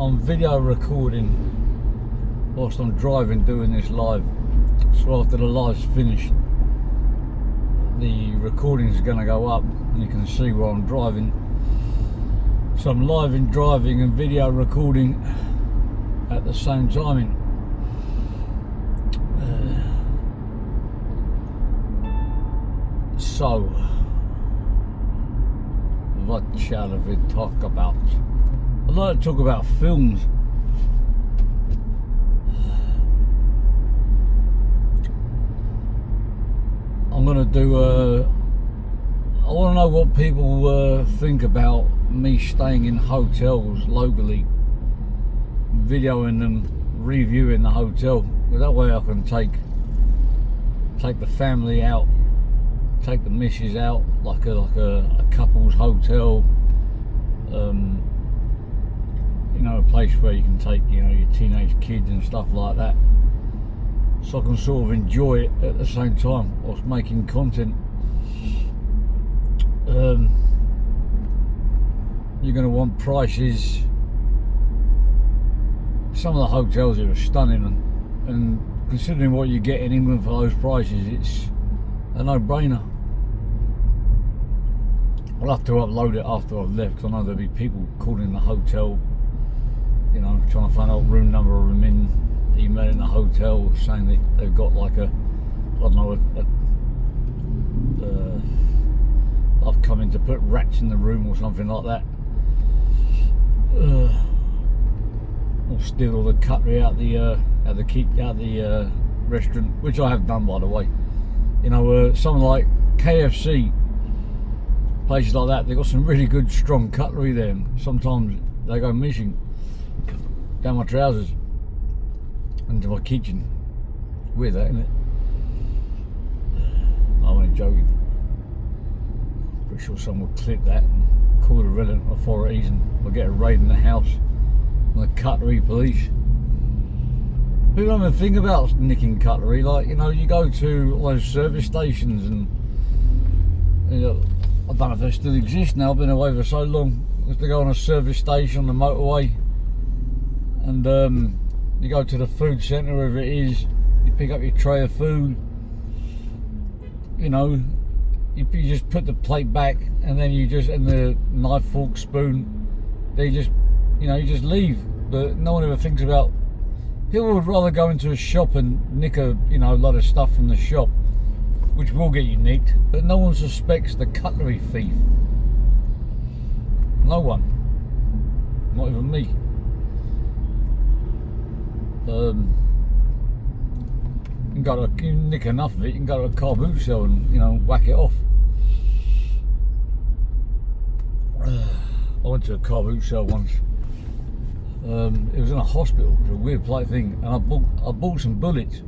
I'm video recording whilst I'm driving doing this live. So after the live's finished, the recording's going to go up and you can see where I'm driving. So I'm live in driving and video recording at the same timing. So what shall we talk about? I'd like to talk about films. I'm gonna do I want to know what people think about me staying in hotels locally, videoing them, reviewing the hotel. That way I can take the family out, take the missus out, like a couple's hotel. You know, a place where you can take, you know, your teenage kids and stuff like that, so I can sort of enjoy it at the same time whilst making content. You're going to want prices. Some of the hotels here are stunning, and considering what you get in England for those prices, it's a no-brainer. I'll have to upload it after I've left, because I know there'll be people calling the hotel, you know, trying to find out room number of them in, emailing the hotel saying that they've got like a, I don't know, I've come in to put rats in the room or something like that. Or steal all the cutlery out the restaurant, which I have done, by the way. You know, something like KFC, places like that, they've got some really good strong cutlery there, and sometimes they go missing down my trousers into my kitchen. Weird that, isn't it? I'm only joking. Pretty sure someone will clip that and call the relevant authorities, and we'll get a raid in the house from the cutlery police. People don't even think about nicking cutlery. Like, you know, you go to all those service stations, and you know, I don't know if they still exist now, I've been away for so long. I used to go on a service station on the motorway, and you go to the food centre, wherever it is, you pick up your tray of food, you know, you just put the plate back, and then you just, and the knife, fork, spoon, they just, you know, you just leave. But no one ever thinks about, people would rather go into a shop and nick a, you know, a lot of stuff from the shop, which will get you nicked, but no one suspects the cutlery thief. No one. Not even me. You can nick enough of it, you can go to a car boot sale and, you know, whack it off. I went to a car boot sale once. It was in a hospital. It was a weird play thing, and I bought some bullets.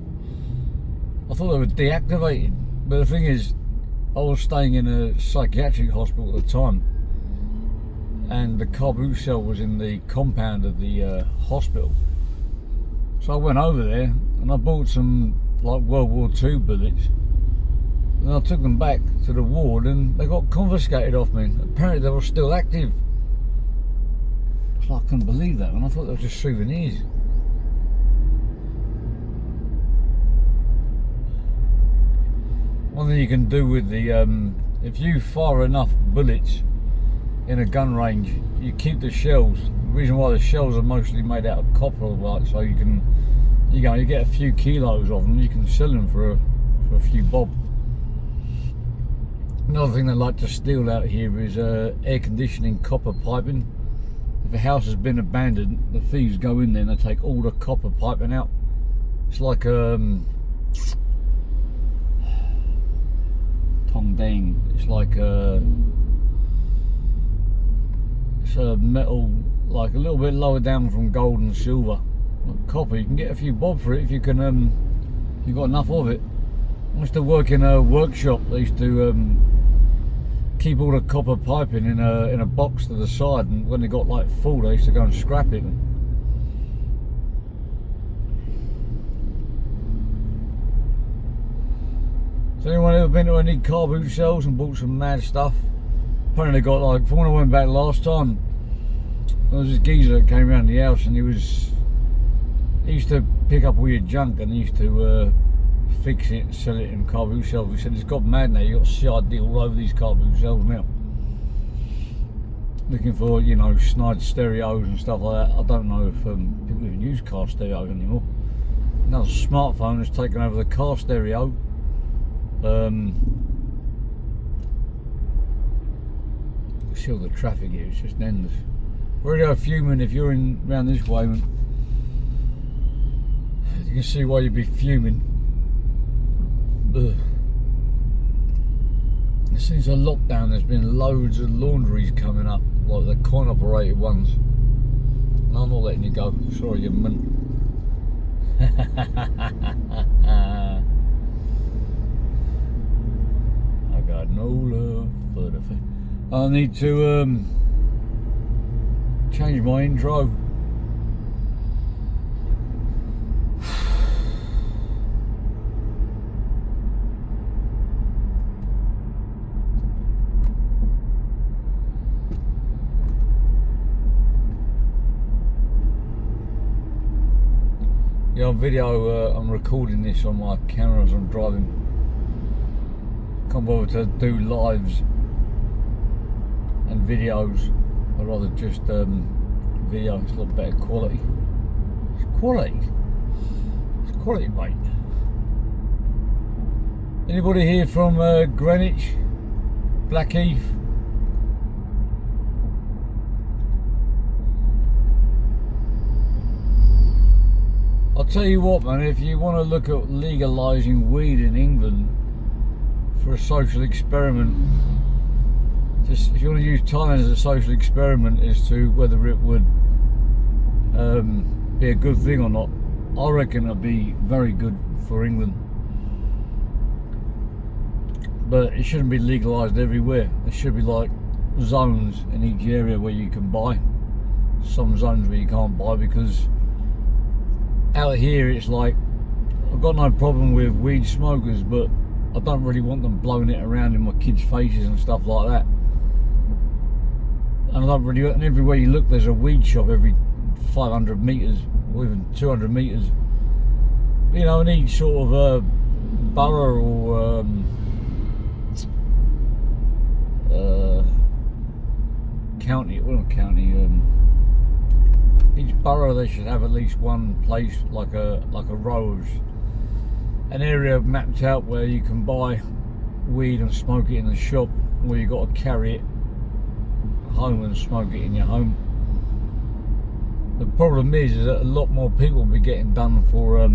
I thought they were deactivated, but the thing is, I was staying in a psychiatric hospital at the time, and the car boot sale was in the compound of the hospital. So I went over there and I bought some like World War II bullets, and I took them back to the ward, and they got confiscated off me. Apparently they were still active. So I couldn't believe that, and I thought they were just souvenirs. One thing you can do with the, if you fire enough bullets in a gun range, you keep the shells. The reason why the shells are mostly made out of copper, like, so you can, you get a few kilos of them, you can sell them for a few bob. Another thing they like to steal out here is air conditioning copper piping. If a house has been abandoned, the thieves go in there and they take all the copper piping out. It's like Tongdang. It's like it's a metal, like a little bit lower down from gold and silver. Like copper, you can get a few bob for it if you can. You've got enough of it. I used to work in a workshop. They used to keep all the copper piping in a box to the side, and when they got like full, they used to go and scrap it. Has anyone ever been to any car boot sales and bought some mad stuff? Apparently got, like, from when I went back last time, There was this geezer that came around the house, and he used to pick up all your junk, and he used to fix it, sell it in car boot shelves. He said it's got mad now. You got CID all over these car boot shelves now, looking for, you know, snide stereos and stuff like that. I don't know if people even use car stereos anymore. Now the smartphone has taken over the car stereo. See all the traffic here, it's just endless. Where you go fuming if you're in round this way, man. You can see why you'd be fuming. Ugh. Since the lockdown, there's been loads of laundries coming up, like the coin operated ones. And I'm not letting you go, sorry you mint. I got no love for the face. I need to change my intro. Yeah, on video, I'm recording this on my camera as I'm driving. Can't bother to do lives and videos. I'd rather just video. It's a lot better quality. It's quality. It's quality, mate. Anybody here from Greenwich, Blackheath? I'll tell you what, man, if you want to look at legalising weed in England for a social experiment, just if you want to use Thailand as a social experiment as to whether it would be a good thing or not, I reckon it'd be very good for England. But it shouldn't be legalised everywhere. There should be like zones in each area where you can buy, some zones where you can't buy, because out here it's like, I've got no problem with weed smokers, but I don't really want them blowing it around in my kids' faces and stuff like that. And I don't really, and everywhere you look there's a weed shop every 500 metres or even 200 metres. You know, in each sort of borough or county, well not county, each borough they should have at least one place, like a row, an area mapped out where you can buy weed and smoke it in the shop, or you got to carry it home and smoke it in your home. The problem is that a lot more people will be getting done for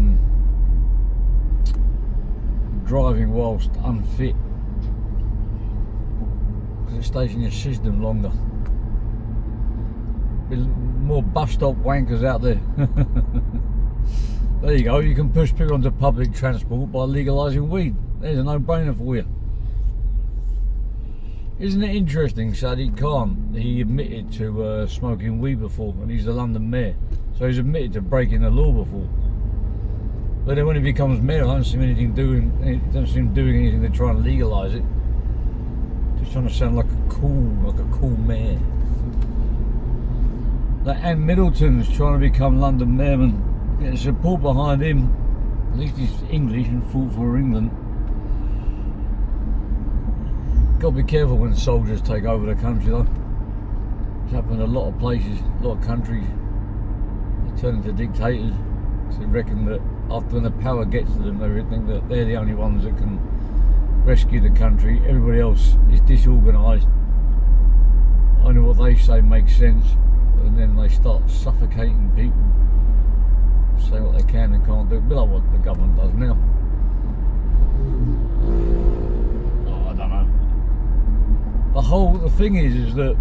driving whilst unfit, because it stays in your system longer. More bus stop wankers out there. There you go, you can push people onto public transport by legalising weed. There's a no-brainer for you. Isn't it interesting, Sadiq Khan, he admitted to smoking weed before, and he's the London mayor, so he's admitted to breaking the law before. But then when he becomes mayor, I don't see him doing anything to try and legalise it. Just trying to sound like a cool mayor. Like Ann Middleton's trying to become London mayorman. Getting support behind him. At least he's English and fought for England. Got to be careful when soldiers take over the country though. It's happened in a lot of places, a lot of countries. They turn into dictators. So they reckon that after when the power gets to them, they think that they're the only ones that can rescue the country. Everybody else is disorganised. Only what they say makes sense. And then they start suffocating people, say what they can and can't do, a bit like what the government does now. Oh, I don't know. The thing is that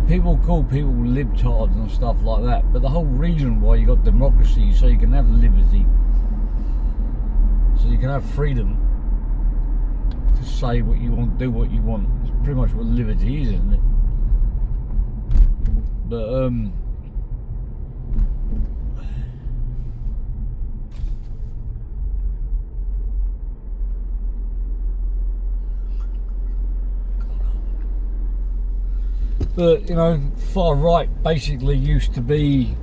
people call people libtards and stuff like that, but the whole reason why you got democracy is so you can have liberty, so you can have freedom to say what you want, do what you want. It's pretty much what liberty is, isn't it? But But, you know, far right basically used to be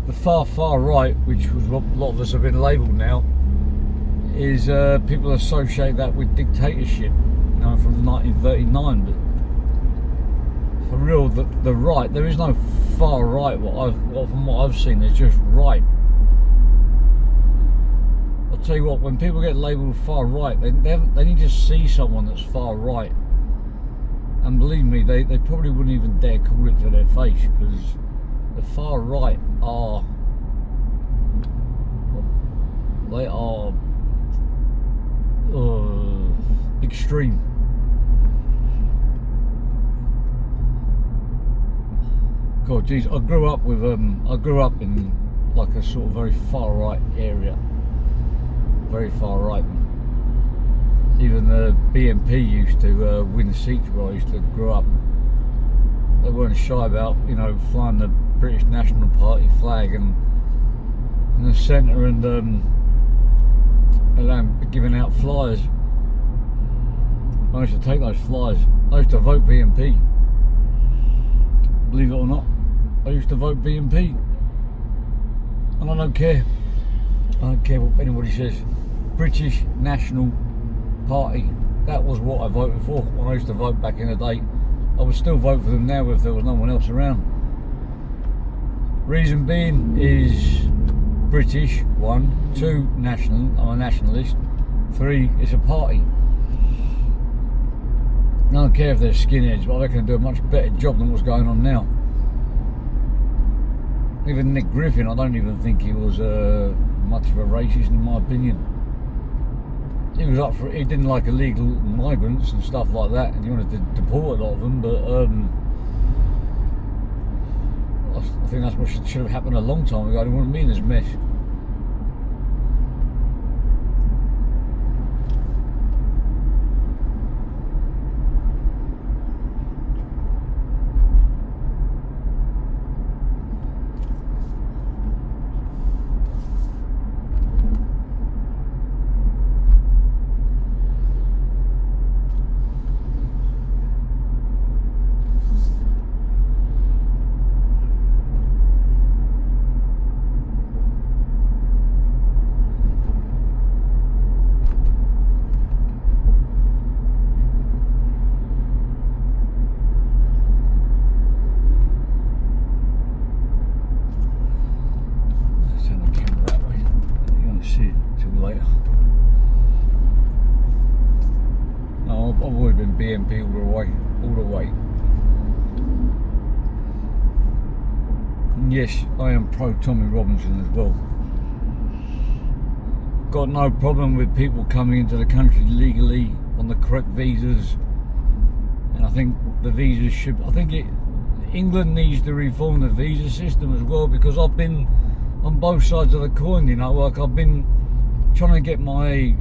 the far right, which was what a lot of us have been labelled now, is people associate that with dictatorship, you know, from 1939. But for real, the right, there is no far right. From what I've seen, there's just right. I'll tell you what, when people get labelled far right, they need to see someone that's far right. And believe me, they probably wouldn't even dare call it to their face, because the far right are, they are extreme. God, geez, I grew up in like a sort of very far right area, very far right. Even the BNP used to win seats where I used to grow up. They weren't shy about, you know, flying the British National Party flag and in the centre, and giving out flyers. I used to take those flyers. I used to vote BNP. Believe it or not, I used to vote BNP, and I don't care. I don't care what anybody says. British National Party. That was what I voted for when I used to vote back in the day. I would still vote for them now if there was no one else around. Reason being is British, 1, 2, national, I'm a nationalist, 3, it's a party. I don't care if they're skinheads, but I reckon they do a much better job than what's going on now. Even Nick Griffin, I don't even think he was much of a racist in my opinion. He was up for it. He didn't like illegal migrants and stuff like that, and he wanted to deport a lot of them, but I think that's what should have happened a long time ago. They wouldn't be in this mess. I've always been BNP all the way. And yes, I am pro Tommy Robinson as well. Got no problem with people coming into the country legally on the correct visas, and I think the visas should. England needs to reform the visa system as well, because I've been on both sides of the coin. You know, like I've been trying to get my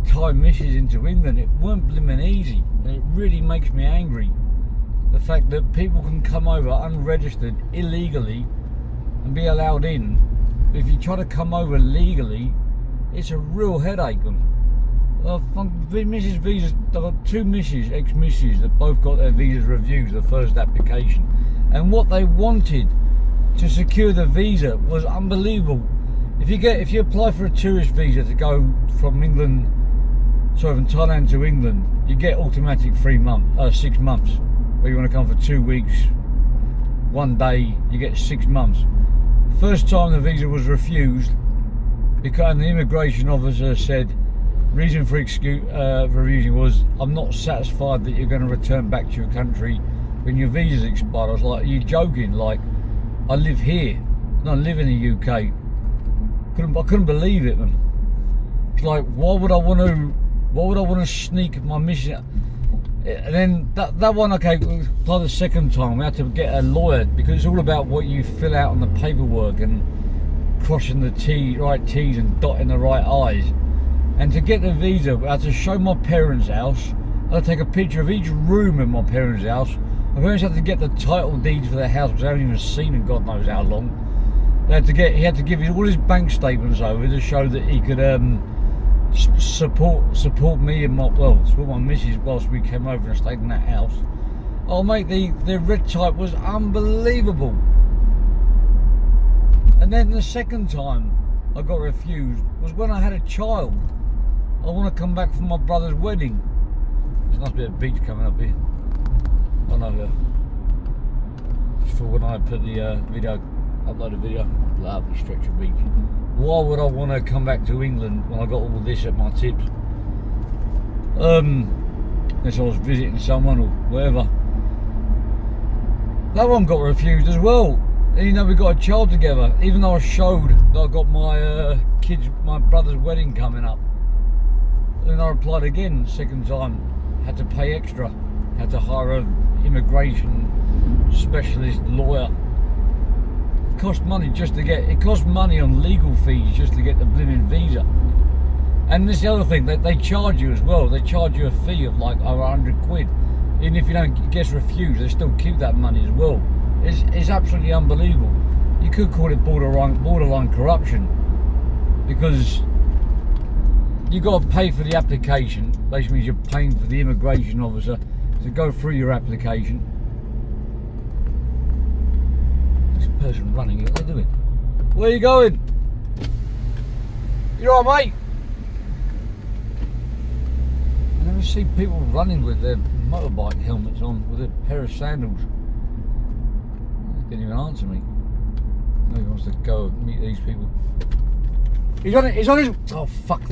Thai missus into England. It weren't blimmin' easy, and it really makes me angry. The fact that people can come over unregistered, illegally, and be allowed in. If you try to come over legally, it's a real headache. Mrs. visas, I've got 2 misses, ex-misses, that both got their visas reviewed, the first application, and what they wanted to secure the visa was unbelievable. If you apply for a tourist visa to go from Thailand to England, you get automatic 6 months. Where you want to come for 2 weeks, 1 day, you get 6 months. First time the visa was refused, because the immigration officer said, reason for refusing was, I'm not satisfied that you're going to return back to your country when your visa's expired. I was like, are you joking? Like, I live here, I don't live in the UK. I couldn't believe it, man. It's like, why would I want to sneak my mission? And then that one, okay, by the second time we had to get a lawyer, because it's all about what you fill out on the paperwork and crossing the right T's and dotting the right I's. And to get the visa, I had to show my parents' house. I had to take a picture of each room in my parents' house. My parents had to get the title deeds for their house, which I haven't even seen in God knows how long. He had to give all his bank statements over to show that he could support me and support my missus whilst we came over and stayed in that house. Oh mate, the red type was unbelievable. And then the second time I got refused was when I had a child. I want to come back from my brother's wedding. There's a nice bit of beach coming up here. I know. Just for when I put the video, upload a video, lovely stretch of beach. Why would I want to come back to England when I got all this at my tips? Unless I was visiting someone or whatever. That one got refused as well. And you know, we got a child together. Even though I showed that I got my brother's wedding coming up. Then I applied again, second time. Had to pay extra. Had to hire an immigration specialist lawyer. It cost money just to get. It cost money on legal fees just to get the blimmin' visa. And this is the other thing, they charge you as well. They charge you a fee of like over 100 quid. Even if you don't get refused, they still keep that money as well. It's absolutely unbelievable. You could call it borderline corruption, because you got to pay for the application. Basically means you're paying for the immigration officer to go through your application. This person running, what are they doing? Where are you going? You alright, mate? I never see people running with their motorbike helmets on with a pair of sandals. He didn't even answer me. Maybe he wants to go and meet these people. He's on his. Oh fuck!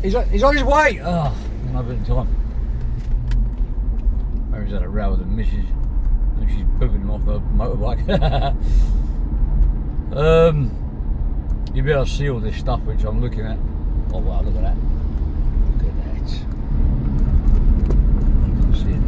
He's on his way. Oh, not a bit of time. Maybe he's had a row with the missus. Maybe she's booting him off her motorbike. You'll be able to see all this stuff which I'm looking at. Oh wow! Look at that. Look at that. You can see it.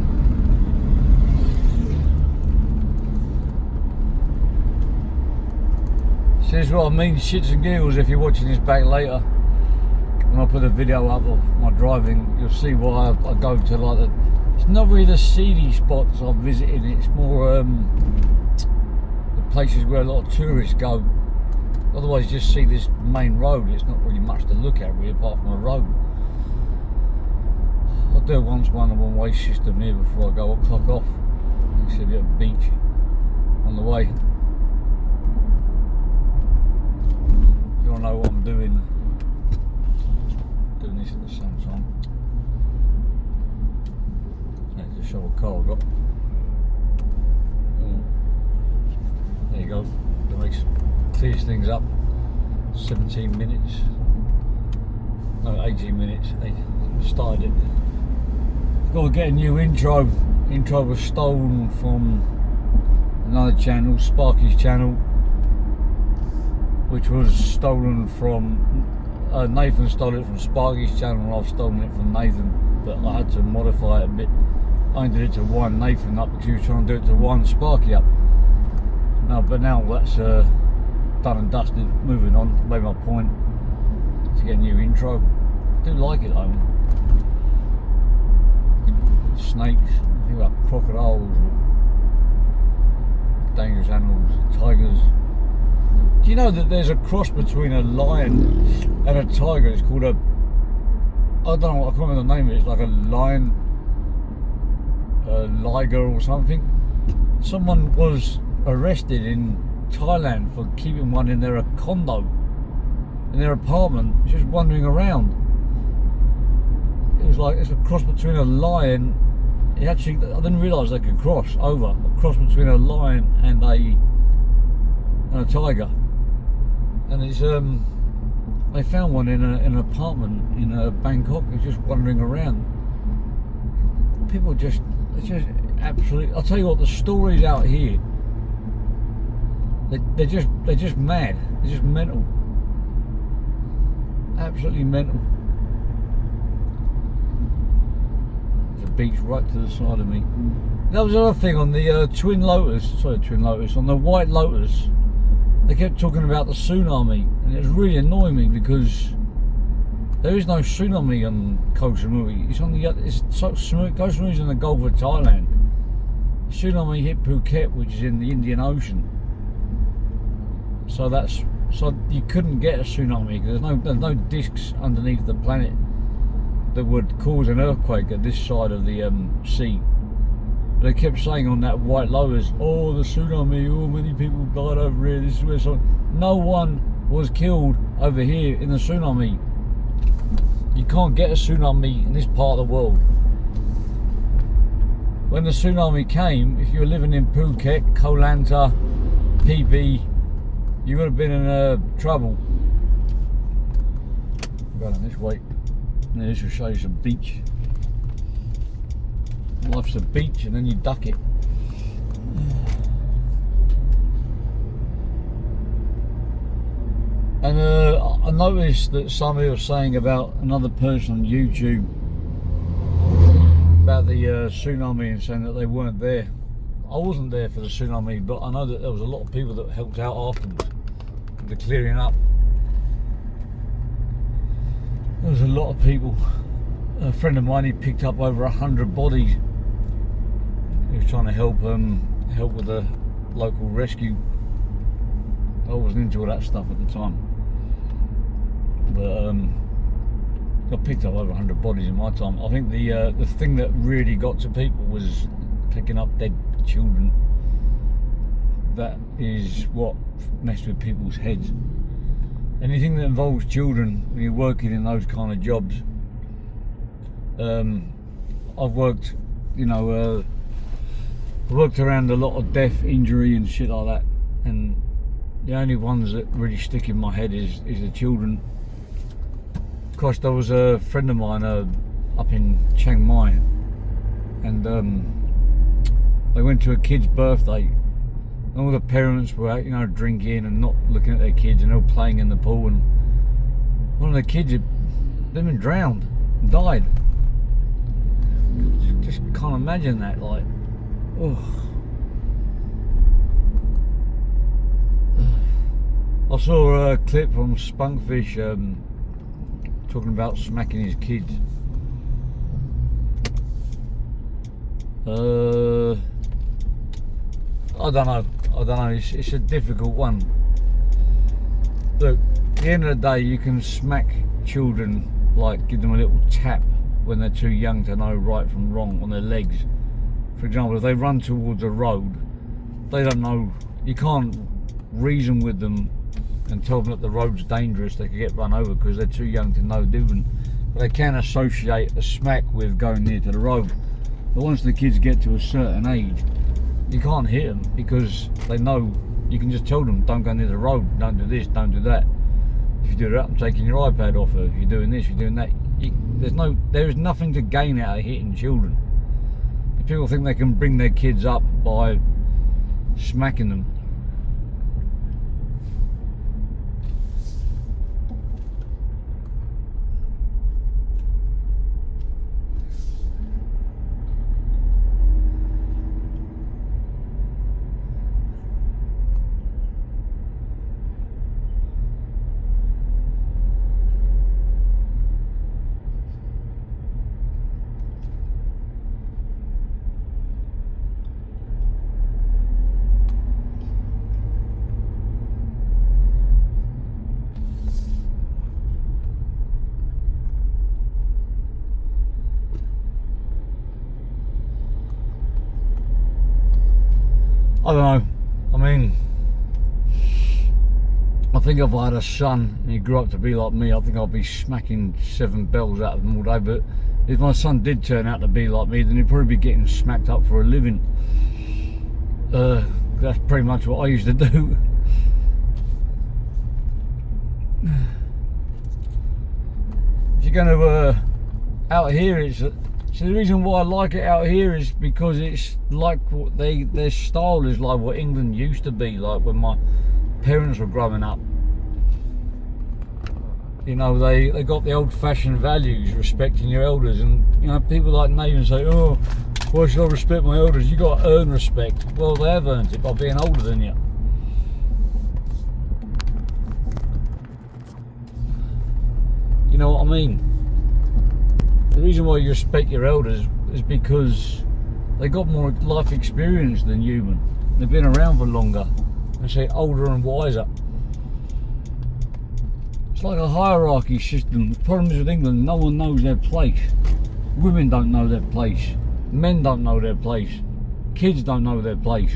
See, this is what I mean, shits and giggles. If you're watching this back later, when I put a video up of my driving, you'll see why I go to like the. It's not really the seedy spots I'm visiting. It's more the places where a lot of tourists go. Otherwise, you just see this main road. It's not really much to look at, really, apart from a road. I'll do once one-way system here before I go clock off. You see a bit of beach on the way. You don't know what I'm doing this at the same time. Let's just show what car I got. There you go. That makes clears things up. 17 minutes. No, 18 minutes. I started it. Got to get a new intro. Intro was stolen from another channel, Sparky's channel, which was stolen from Nathan. Stole it from Sparky's channel, and I've stolen it from Nathan, but I had to modify it a bit. I did it to wind Nathan up because he was trying to do it to wind Sparky up. No, but now that's done and dusted. Moving on, made my point to get a new intro. I do like it though. Snakes, I think about crocodiles, dangerous animals, tigers. Do you know that there's a cross between a lion and a tiger? It's called a, I don't know, I can't remember the name of it. It's like a lion, liger or something. Someone was arrested in Thailand for keeping one in their condo, in their apartment, just wandering around. It was like, it's a cross between a lion. It actually, I didn't realise they could cross over. A cross between a lion and a tiger. And it's they found one in an apartment in Bangkok. It's just wandering around. People it's just absolutely. I'll tell you what, the stories out here. They're just mad. They're just mental. Absolutely mental. There's a beach right to the side of me. That was another thing on the on the White Lotus. They kept talking about the tsunami, and it was really annoying me because there is no tsunami on Koh Samui. It's on the other. Koh Samui's in the Gulf of Thailand. Tsunami hit Phuket, which is in the Indian Ocean. So you couldn't get a tsunami because there's no discs underneath the planet that would cause an earthquake at this side of the sea. They kept saying on that White Lotus, oh, the tsunami, oh, many people died over here, this is where so. No one was killed over here in the tsunami. You can't get a tsunami in this part of the world. When the tsunami came, if you were living in Phuket, Koh Lanta, PB, you would have been in trouble. Go on this way. Now this will show you some beach. Life's a beach and then you duck it. And I noticed that somebody was saying about another person on YouTube about the tsunami and saying that they weren't there. I wasn't there for the tsunami, but I know that there was a lot of people that helped out afterwards, the clearing up. There was a lot of people. A friend of mine, he picked up over 100 bodies. He was trying to help with the local rescue. I wasn't into all that stuff at the time, but I picked up over 100 bodies in my time. I think the thing that really got to people was picking up dead children. That is what messed with people's heads. Anything that involves children when you're working in those kind of jobs. I've worked, you know, worked around a lot of death, injury and shit like that, and the only ones that really stick in my head is the children. Of course, there was a friend of mine up in Chiang Mai, and they went to a kid's birthday. All the parents were out, you know, drinking and not looking at their kids, and they were playing in the pool, and one of the kids had been drowned and died. Just can't imagine that, like, oh. I saw a clip from Spunkfish talking about smacking his kids. I don't know. It's a difficult one. Look, at the end of the day, you can smack children, like give them a little tap when they're too young to know right from wrong on their legs. For example, if they run towards a road, they don't know. You can't reason with them and tell them that the road's dangerous. They could get run over because they're too young to know different. But they can associate a smack with going near to the road. But once the kids get to a certain age, you can't hit them because they know. You can just tell them, don't go near the road, don't do this, don't do that. If you do that, I'm taking your iPad off her. If you're doing this, you're doing that. There is nothing to gain out of hitting children. If people think they can bring their kids up by smacking them. I don't know. I mean, I think if I had a son and he grew up to be like me, I think I'd be smacking 7 bells out of him all day. But if my son did turn out to be like me, then he'd probably be getting smacked up for a living. That's pretty much what I used to do. If you're going to out here, it's so the reason why I like it out here is because it's like what their style is like what England used to be like when my parents were growing up. You know, they got the old-fashioned values, respecting your elders, and you know, people like Nathan say, oh, why should I respect my elders? You got to earn respect. Well, they have earned it by being older than you. You know what I mean? The reason why you respect your elders is because they got more life experience than you. They've been around for longer. They say older and wiser. It's like a hierarchy system. The problem is with England, no one knows their place. Women don't know their place. Men don't know their place. Kids don't know their place.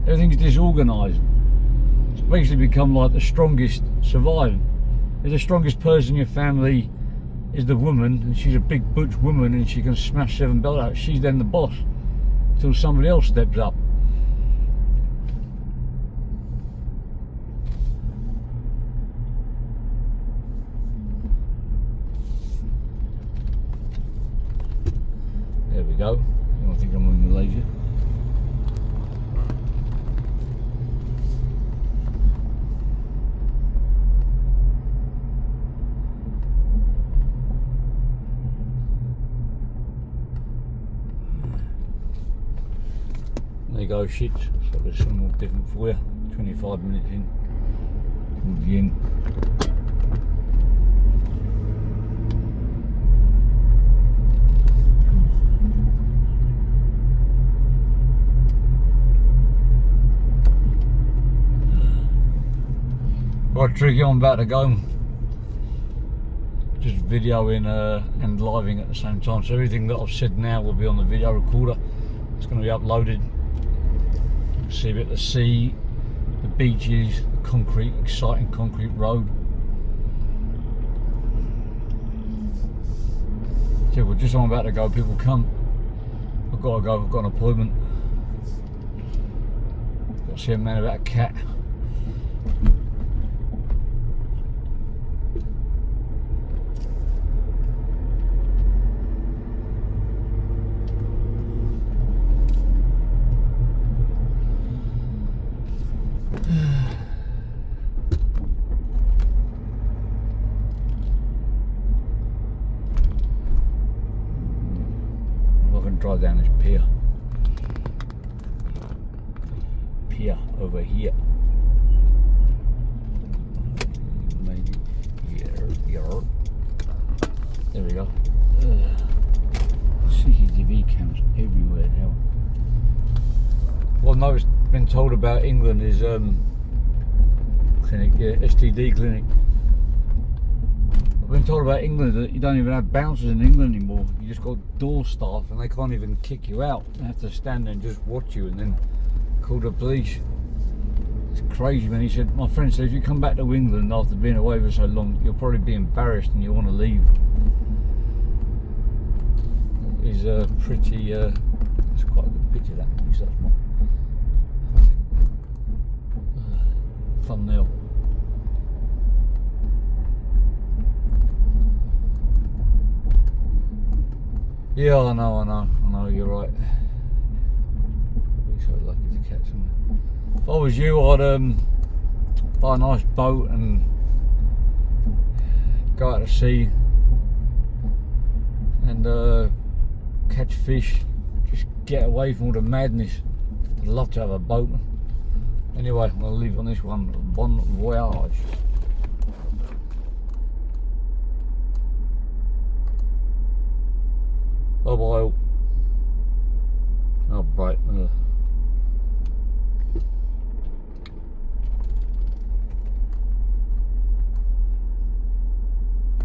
Everything's disorganised. It's basically become like the strongest survive. If the strongest person in your family is the woman, and she's a big butch woman and she can smash 7 belts out, she's then the boss until somebody else steps up. There we go. I don't think I'm in Malaysia. There you go, shit. So there's some more different for you. 25 minutes in. Towards the end. Right, Tricky, I'm about to go. Just videoing and living at the same time. So everything that I've said now will be on the video recorder. It's going to be uploaded. See a bit of the sea, the beaches, the concrete, exciting concrete road. So well, just I'm about to go, people come. I've got to go, I've got an appointment. Got to see a man about a cat. Drive down this pier over here, maybe here. There we go. CCTV cameras everywhere now. What I've noticed, been told about England is clinic, yeah, STD clinic. I've been told about England that you don't even have bouncers in England anymore. You just got door staff and they can't even kick you out. They have to stand there and just watch you and then call the police. It's crazy, man. He said, my friend said, if you come back to England after being away for so long, you'll probably be embarrassed and you'll want to leave. It's pretty, it's quite a good picture, that. At least that's my thumbnail. Yeah, I know, you're right. I'd be so lucky to catch something. If I was you, I'd buy a nice boat and go out to sea and catch fish. Just get away from all the madness. I'd love to have a boat. Anyway, I'm going to leave on this one. Bon voyage. Bye bye. Oh, bright.